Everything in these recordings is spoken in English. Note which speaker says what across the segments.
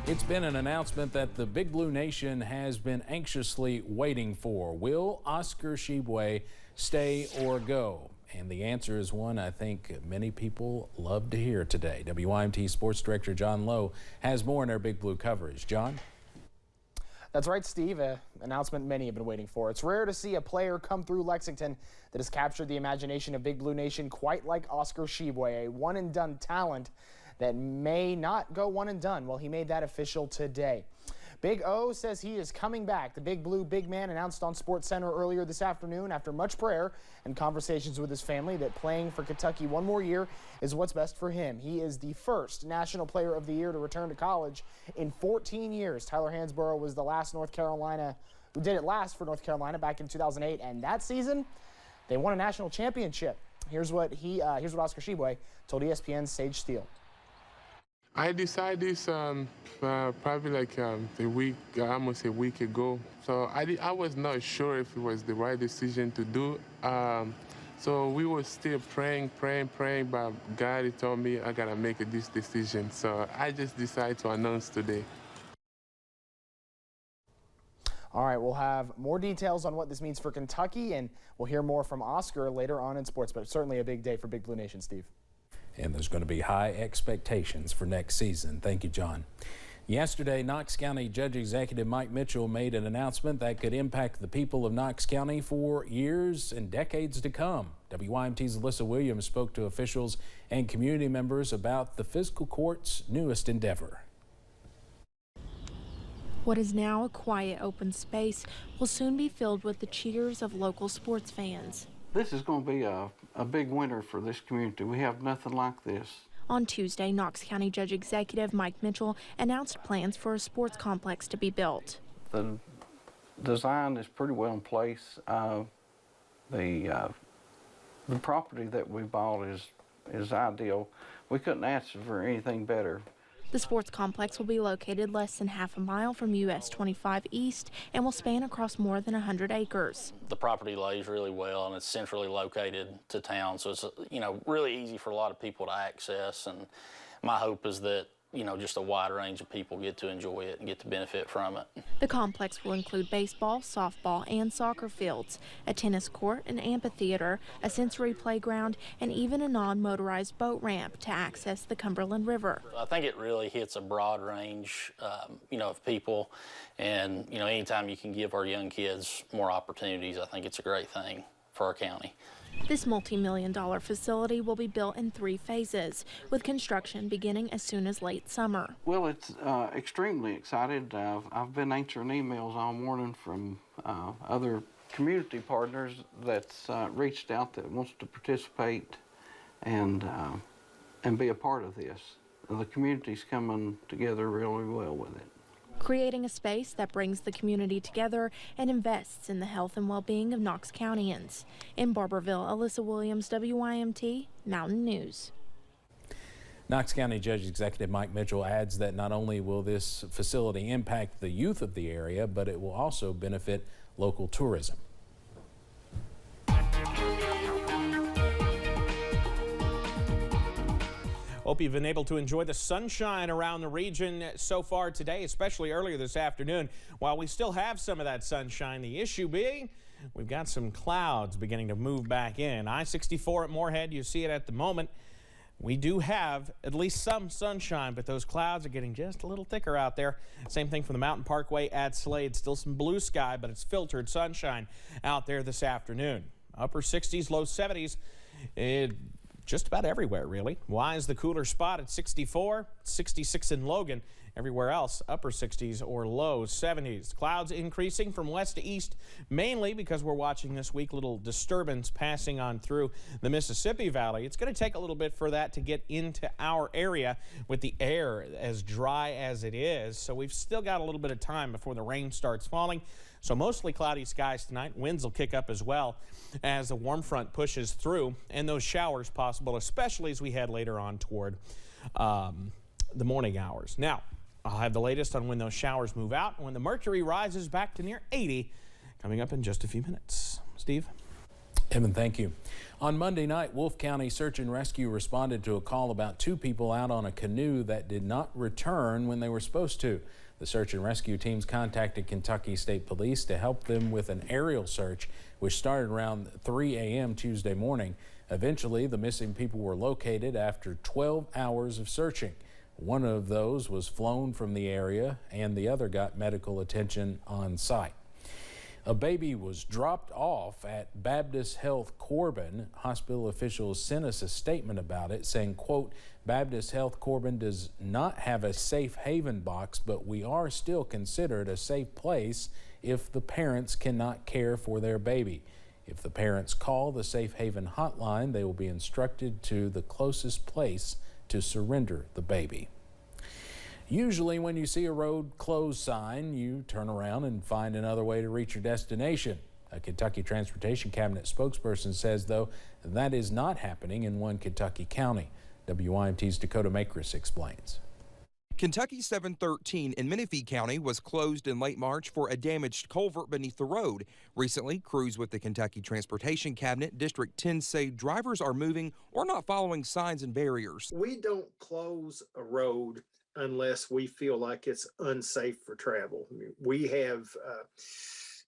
Speaker 1: It's been an announcement that the Big Blue Nation has been anxiously waiting for. Will Oscar Tshiebwe stay or go? And the answer is one I think many people love to hear today. WYMT Sports Director John Lowe has more in our Big Blue coverage. John?
Speaker 2: That's right, Steve. An announcement many have been waiting for. It's rare to see a player come through Lexington that has captured the imagination of Big Blue Nation quite like Oscar Tshiebwe, a one-and-done talent that may not go one and done. Well, he made that official today. Big O says he is coming back. The Big Blue big man announced on SportsCenter earlier this afternoon after much prayer and conversations with his family that playing for Kentucky one more year is what's best for him. He is the first National Player of the Year to return to college in 14 years. Tyler Hansborough was the last North Carolina who did it last for North Carolina back in 2008, and that season they won a national championship. Here's what Oscar Tshiebwe told ESPN's Sage Steele.
Speaker 3: I decided this probably like almost a week ago. So I was not sure if it was the right decision to do. So we were still praying, but God he told me I gotta make this decision. So I just decided to announce today.
Speaker 2: All right, we'll have more details on what this means for Kentucky, and we'll hear more from Oscar later on in sports, but certainly a big day for Big Blue Nation, Steve.
Speaker 1: And there's going to be high expectations for next season. Thank you, John. Yesterday, Knox County Judge Executive Mike Mitchell made an announcement that could impact the people of Knox County for years and decades to come. WYMT's Alyssa Williams spoke to officials and community members about the fiscal court's newest endeavor.
Speaker 4: What is now a quiet open space will soon be filled with the cheers of local sports fans.
Speaker 5: This is going to be a big winter for this community. We have nothing like this.
Speaker 4: On Tuesday, Knox County Judge Executive Mike Mitchell announced plans for a sports complex to be built.
Speaker 5: The design is pretty well in place. The property that we bought is ideal. We couldn't ask for anything better.
Speaker 4: The sports complex will be located less than half a mile from US 25 East and will span across more than 100 acres.
Speaker 6: The property lays really well and it's centrally located to town, so it's really easy for a lot of people to access, and my hope is that just a wide range of people get to enjoy it and get to benefit from it.
Speaker 4: The complex will include baseball, softball, and soccer fields, a tennis court, an amphitheater, a sensory playground, and even a non-motorized boat ramp to access the Cumberland River.
Speaker 6: I think it really hits a broad range, of people, and anytime you can give our young kids more opportunities, I think it's a great thing for our county.
Speaker 4: This multi-million-dollar facility will be built in 3 phases, with construction beginning as soon as late summer.
Speaker 5: Well, it's extremely excited. I've been answering emails all morning from other community partners that's reached out that wants to participate and be a part of this. The community's coming together really well with it.
Speaker 4: Creating a space that brings the community together and invests in the health and well-being of Knox Countyans. In Barberville, Alyssa Williams, WYMT Mountain News.
Speaker 1: Knox County Judge Executive Mike Mitchell adds that not only will this facility impact the youth of the area, but it will also benefit local tourism.
Speaker 7: Hope you've been able to enjoy the sunshine around the region so far today, especially earlier this afternoon. While we still have some of that sunshine, the issue being we've got some clouds beginning to move back in. I-64 at Moorhead, you see it at the moment. We do have at least some sunshine, but those clouds are getting just a little thicker out there. Same thing from the Mountain Parkway at Slade. Still some blue sky, but it's filtered sunshine out there this afternoon. Upper 60s, low 70s. Just about everywhere, really. Why is the cooler spot at 64, 66 in Logan? Everywhere else, upper 60s or low 70s. Clouds increasing from west to east, mainly because we're watching this week little disturbance passing on through the Mississippi Valley. It's going to take a little bit for that to get into our area with the air as dry as it is. So we've still got a little bit of time before the rain starts falling. So mostly cloudy skies tonight. Winds will kick up as well as the warm front pushes through, and those showers possible, especially as we head later on toward the morning hours. Now, I'll have the latest on when those showers move out and when the mercury rises back to near 80 coming up in just a few minutes. Steve?
Speaker 1: Evan, thank you. On Monday night, Wolfe County Search and Rescue responded to a call about 2 people out on a canoe that did not return when they were supposed to. The search and rescue teams contacted Kentucky State Police to help them with an aerial search, which started around 3 a.m. Tuesday morning. Eventually, the missing people were located after 12 hours of searching. One of those was flown from the area, and the other got medical attention on site. A baby was dropped off at Baptist Health Corbin. Hospital officials sent us a statement about it saying, quote, Baptist Health Corbin does not have a safe haven box, but we are still considered a safe place if the parents cannot care for their baby. If the parents call the Safe Haven hotline, they will be instructed to the closest place to surrender the baby. Usually when you see a road closed sign, you turn around and find another way to reach your destination. A Kentucky Transportation Cabinet spokesperson says, though, that is not happening in one Kentucky county. WYMT's Dakota Makris explains.
Speaker 8: Kentucky 713 in Menifee County was closed in late March for a damaged culvert beneath the road. Recently, crews with the Kentucky Transportation Cabinet District 10 say drivers are moving or not following signs and barriers.
Speaker 9: We don't close a road unless we feel like it's unsafe for travel. We have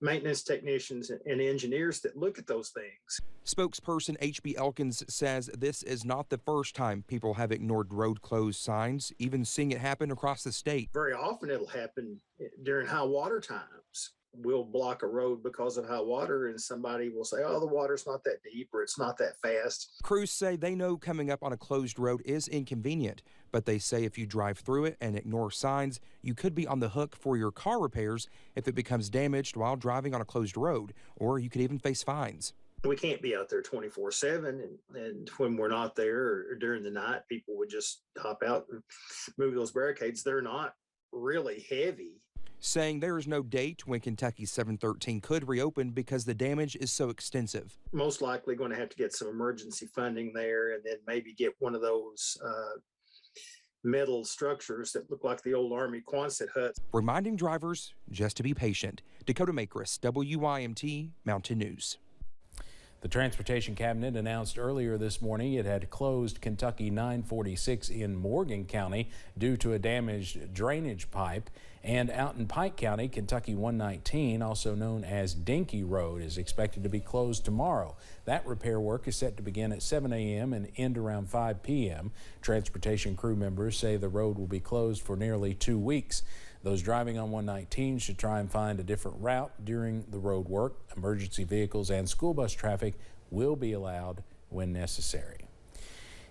Speaker 9: maintenance technicians and engineers that look at those things.
Speaker 8: Spokesperson H.B. Elkins says this is not the first time people have ignored road closed signs, even seeing it happen across the state.
Speaker 9: Very often it'll happen during high water times. We'll block a road because of high water and somebody will say, oh, the water's not that deep or it's not that fast.
Speaker 8: Crews say they know coming up on a closed road is inconvenient, but they say if you drive through it and ignore signs, you could be on the hook for your car repairs if it becomes damaged while driving on a closed road, or you could even face fines.
Speaker 9: We can't be out there 24/7, and when we're not there or during the night, people would just hop out and move those barricades. They're not really heavy.
Speaker 8: Saying there is no date when Kentucky 713 could reopen because the damage is so extensive.
Speaker 9: Most likely going to have to get some emergency funding there and then maybe get one of those metal structures that look like the old Army Quonset huts.
Speaker 8: Reminding drivers just to be patient. Dakota Makris, WYMT Mountain News.
Speaker 1: The Transportation Cabinet announced earlier this morning it had closed Kentucky 946 in Morgan County due to a damaged drainage pipe. And out in Pike County, Kentucky 119, also known as Dinky Road, is expected to be closed tomorrow. That repair work is set to begin at 7 a.m. and end around 5 p.m. Transportation crew members say the road will be closed for nearly 2 weeks. Those driving on 119 should try and find a different route during the road work. Emergency vehicles and school bus traffic will be allowed when necessary.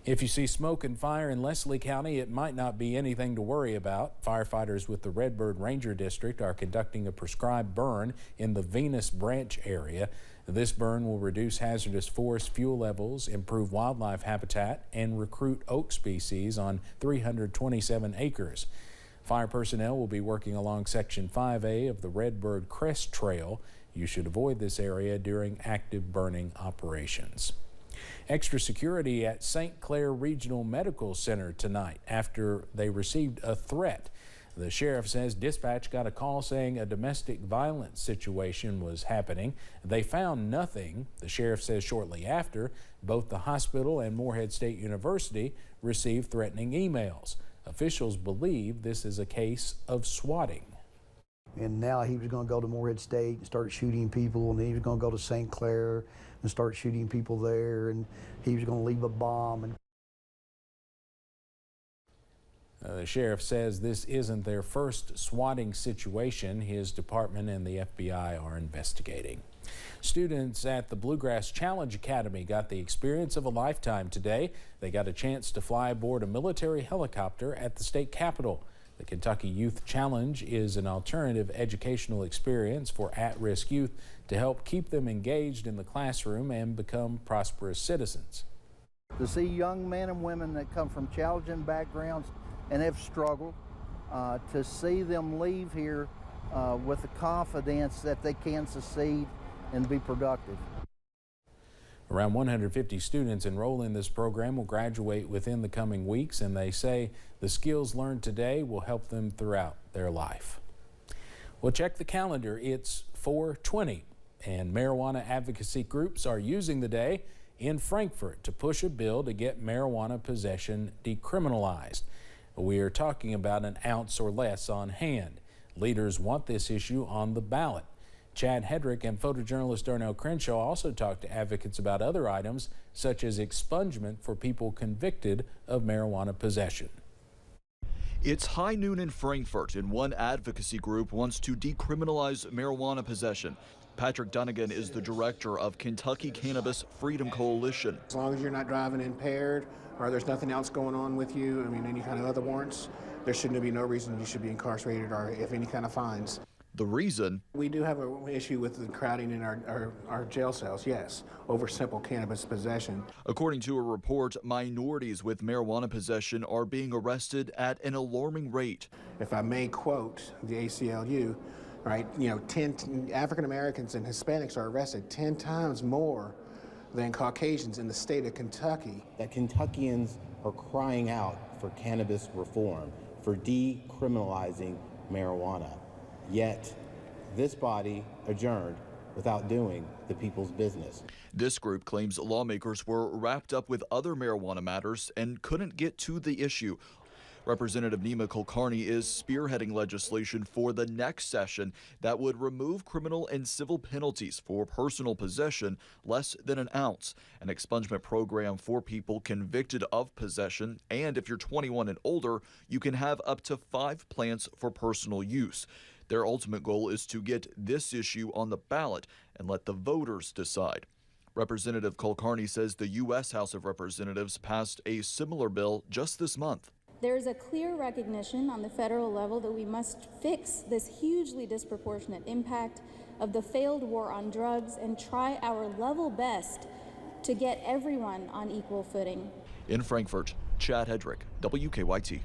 Speaker 1: If you see smoke and fire in Leslie County, it might not be anything to worry about. Firefighters with the Redbird Ranger District are conducting a prescribed burn in the Venus Branch area. This burn will reduce hazardous forest fuel levels, improve wildlife habitat, and recruit oak species on 327 acres. Fire personnel will be working along Section 5A of the Redbird Crest Trail. You should avoid this area during active burning operations. Extra security at St. Clair Regional Medical Center tonight after they received a threat. The sheriff says dispatch got a call saying a domestic violence situation was happening. They found nothing. The sheriff says shortly after, both the hospital and Morehead State University received threatening emails. Officials believe this is a case of swatting.
Speaker 10: And now he was going to go to Morehead State and start shooting people, and then he was going to go to St. Clair and start shooting people there, and he was going to leave a bomb. And
Speaker 1: the sheriff says this isn't their first swatting situation. His department and the FBI are investigating. Students at the Bluegrass Challenge Academy got the experience of a lifetime today. They got a chance to fly aboard a military helicopter at the state capitol. The Kentucky Youth Challenge is an alternative educational experience for at-risk youth to help keep them engaged in the classroom and become prosperous citizens.
Speaker 10: to see young men and women that come from challenging backgrounds and have struggled, to see them leave here with the confidence that they can succeed and be productive.
Speaker 1: Around 150 students enroll in this program will graduate within the coming weeks, and they say the skills learned today will help them throughout their life. Well, check the calendar. It's 4/20. And marijuana advocacy groups are using the day in Frankfort to push a bill to get marijuana possession decriminalized. We are talking about an ounce or less on hand. Leaders want this issue on the ballot. Chad Hedrick and photojournalist Darnell Crenshaw also talked to advocates about other items, such as expungement for people convicted of marijuana possession.
Speaker 11: It's high noon in Frankfort, and one advocacy group wants to decriminalize marijuana possession. Patrick Dunnigan is the director of Kentucky Cannabis Freedom Coalition.
Speaker 12: As long as you're not driving impaired or there's nothing else going on with you, I mean, any kind of other warrants, there shouldn't be no reason you should be incarcerated or if any kind of fines.
Speaker 11: The reason?
Speaker 12: We do have an issue with the crowding in our jail cells, yes, over simple cannabis possession.
Speaker 11: According to a report, minorities with marijuana possession are being arrested at an alarming rate.
Speaker 12: If I may quote the ACLU, right, 10 African Americans and Hispanics are arrested 10 times more than Caucasians in the state of Kentucky.
Speaker 13: That Kentuckians are crying out for cannabis reform, for decriminalizing marijuana. Yet, this body adjourned without doing the people's business.
Speaker 11: This group claims lawmakers were wrapped up with other marijuana matters and couldn't get to the issue. Representative Nima Kulkarni is spearheading legislation for the next session that would remove criminal and civil penalties for personal possession less than an ounce, an expungement program for people convicted of possession, and if you're 21 and older, you can have up to 5 plants for personal use. Their ultimate goal is to get this issue on the ballot and let the voters decide. Representative Kulkarni says the U.S. House of Representatives passed a similar bill just this month.
Speaker 14: There's a clear recognition on the federal level that we must fix this hugely disproportionate impact of the failed war on drugs and try our level best to get everyone on equal footing.
Speaker 11: In Frankfort, Chad Hedrick, WKYT.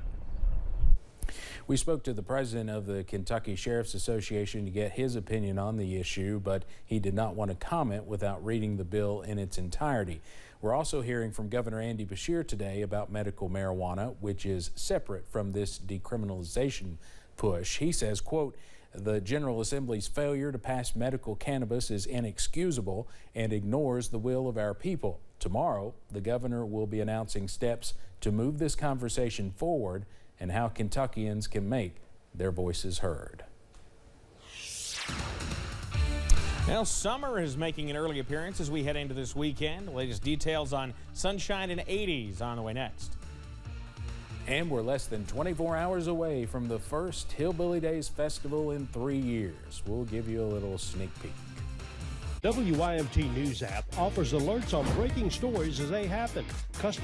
Speaker 1: We spoke to the president of the Kentucky Sheriff's Association to get his opinion on the issue, but he did not want to comment without reading the bill in its entirety. We're also hearing from Governor Andy Beshear today about medical marijuana, which is separate from this decriminalization push. He says, quote, "The General Assembly's failure to pass medical cannabis is inexcusable and ignores the will of our people. Tomorrow, the governor will be announcing steps to move this conversation forward and how Kentuckians can make their voices heard."
Speaker 7: Well, summer is making an early appearance as we head into this weekend. The latest details on sunshine and 80s on the way next.
Speaker 1: And we're less than 24 hours away from the first Hillbilly Days Festival in 3 years. We'll give you a little sneak peek.
Speaker 15: WYMT News app offers alerts on breaking stories as they happen. Custom